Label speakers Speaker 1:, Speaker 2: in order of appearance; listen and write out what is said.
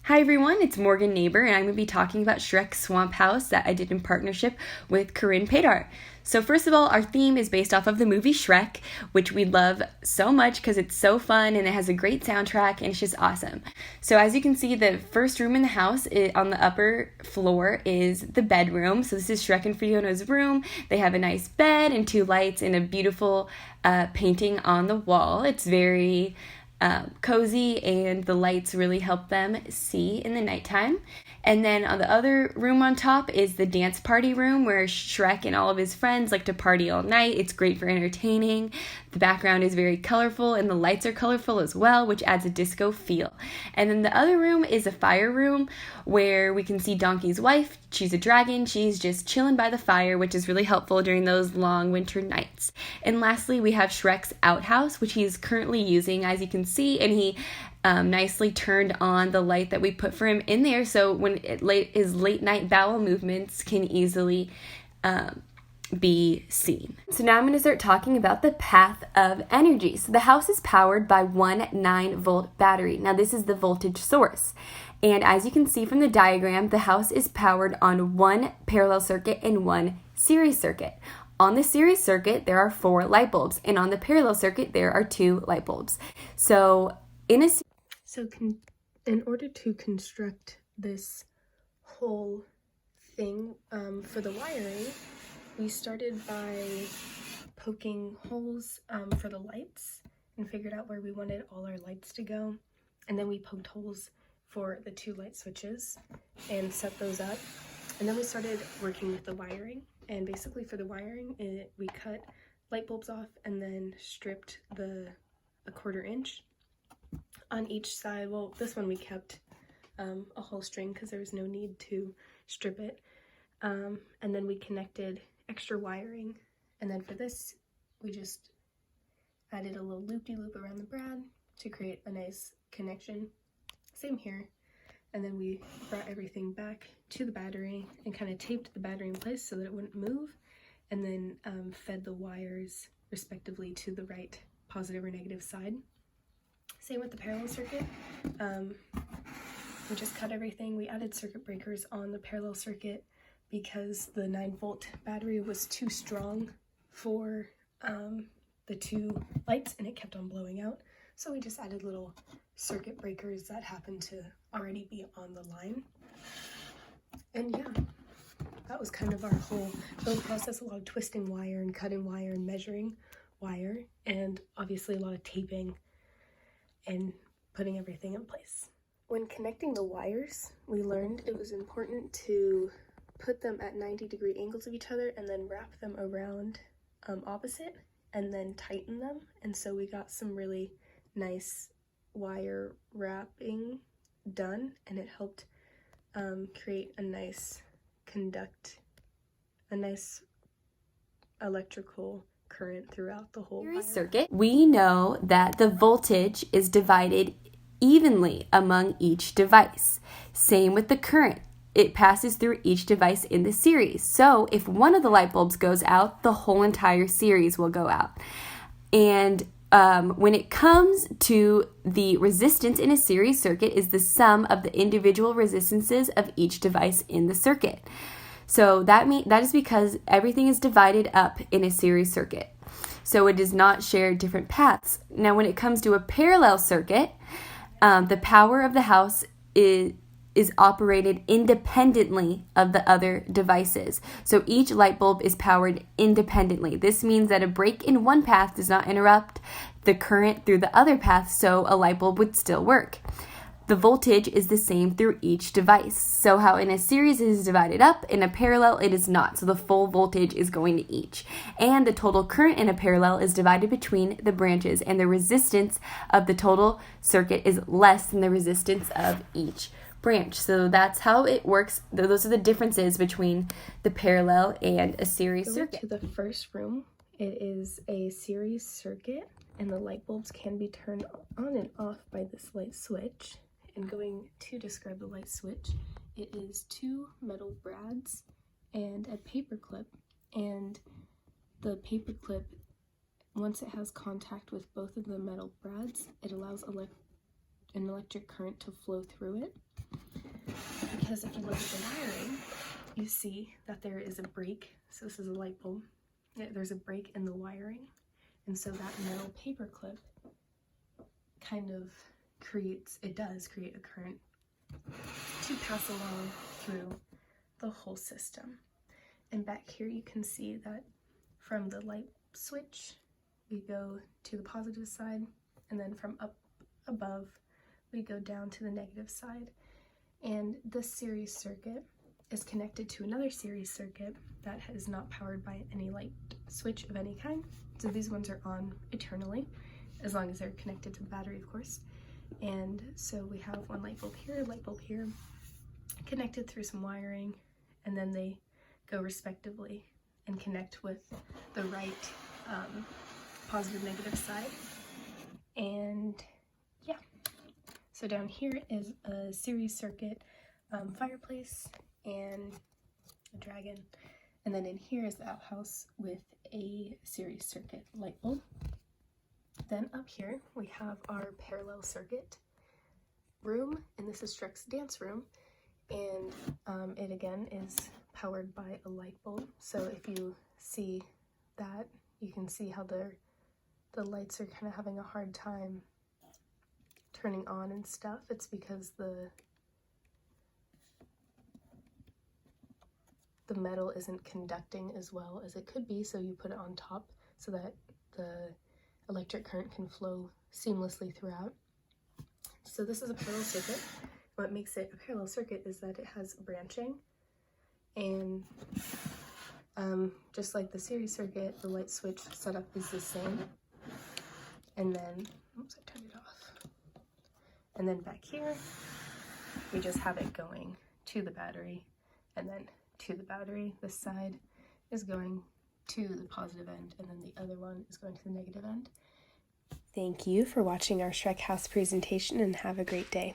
Speaker 1: Hi everyone, it's Morgan Neighbor, and I'm going to be talking about Shrek Swamp House that I did in partnership with Corinne Padar. So first of all, our theme is based off of the movie Shrek, which we love so much because it's so fun and it has a great soundtrack and it's just awesome. So as you can see, the first room in the house on the upper floor is the bedroom. So this is Shrek and Fiona's room. They have a nice bed and 2 lights and a beautiful painting on the wall. It's very cozy, and the lights really help them see in the nighttime. And then on the other room on top is the dance party room where Shrek and all of his friends like to party all night. It's great for entertaining. The background is very colorful and the lights are colorful as well, which adds a disco feel. And then the other room is a fire room where we can see Donkey's wife. She's a dragon. She's just chilling by the fire, which is really helpful during those long winter nights. And lastly, we have Shrek's outhouse, which he's currently using, as you can see, and he nicely turned on the light that we put for him in there, so when his late night bowel movements can easily be seen. So now I'm going to start talking about the path of energy. So the house is powered by one 9-volt battery. Now this is the voltage source. And as you can see from the diagram, the house is powered on 1 parallel circuit and 1 series circuit. On the series circuit, there are 4 light bulbs, and on the parallel circuit, there are 2 light bulbs. So
Speaker 2: in order to construct this whole thing for the wiring, we started by poking holes for the lights and figured out where we wanted all our lights to go. And then we poked holes for the 2 light switches and set those up. And then we started working with the wiring. And basically for the wiring, we cut light bulbs off and then stripped a 1/4 inch on each side. Well, this one we kept a whole string because there was no need to strip it. And then we connected extra wiring. And then for this, we just added a little loop-de-loop around the brad to create a nice connection. Same here. And then we brought everything back to the battery and kind of taped the battery in place so that it wouldn't move, and then fed the wires respectively to the right positive or negative side. Same with the parallel circuit. We just cut everything. We added circuit breakers on the parallel circuit because the 9-volt battery was too strong for the 2 lights and it kept on blowing out. So we just added little circuit breakers that happened to already be on the line. And yeah, that was kind of our whole build process. A lot of twisting wire and cutting wire and measuring wire, and obviously a lot of taping and putting everything in place. When connecting the wires, we learned it was important to put them at 90-degree angles of each other and then wrap them around opposite and then tighten them. And so we got some really nice wire wrapping done, and it helped create a nice electrical current throughout the whole wire
Speaker 1: circuit. We know that the voltage is divided evenly among each device. Same with the current. It passes through each device in the series. So if one of the light bulbs goes out, the whole entire series will go out. And when it comes to the resistance in a series circuit is the sum of the individual resistances of each device in the circuit. So that is because everything is divided up in a series circuit. So it does not share different paths. Now when it comes to a parallel circuit, the power of the house is operated independently of the other devices. So each light bulb is powered independently. This means that a break in one path does not interrupt the current through the other path, so a light bulb would still work. The voltage is the same through each device. So how in a series it is divided up, in a parallel it is not. So the full voltage is going to each. And the total current in a parallel is divided between the branches, and the resistance of the total circuit is less than the resistance of each branch. So that's how it works. Those are the differences between the parallel and a series circuit.
Speaker 2: To the first room, it is a series circuit, and the light bulbs can be turned on and off by this light switch. And going to describe the light switch, it is 2 metal brads and a paper clip, and the paper clip, once it has contact with both of the metal brads, it allows an electric current to flow through it. because if you look at the wiring, you see that there is a break. So this is a light bulb. There's a break in the wiring, and so that metal paper clip kind of does create a current to pass along through the whole system. And back here you can see that from the light switch we go to the positive side, and then from up above we go down to the negative side. And this series circuit is connected to another series circuit that is not powered by any light switch of any kind. So these ones are on eternally, as long as they're connected to the battery, of course. And so we have one light bulb here, connected through some wiring, and then they go respectively and connect with the right positive negative side. And yeah, so down here is a series circuit fireplace and a dragon, and then in here is the outhouse with a series circuit light bulb. Then up here we have our parallel circuit room, and this is Shrek's dance room, and it again is powered by a light bulb. So if you see that, you can see how the lights are kind of having a hard time turning on and stuff. It's because the metal isn't conducting as well as it could be, so you put it on top so that the electric current can flow seamlessly throughout. So this is a parallel circuit. What makes it a parallel circuit is that it has branching, and just like the series circuit, the light switch setup is the same. And then, oops, I turned it off. And then back here, we just have it going to the battery, and then to the battery. This side is going to the positive end, and then the other one is going to the negative end. Thank you for watching our Shrek House presentation, and have a great day.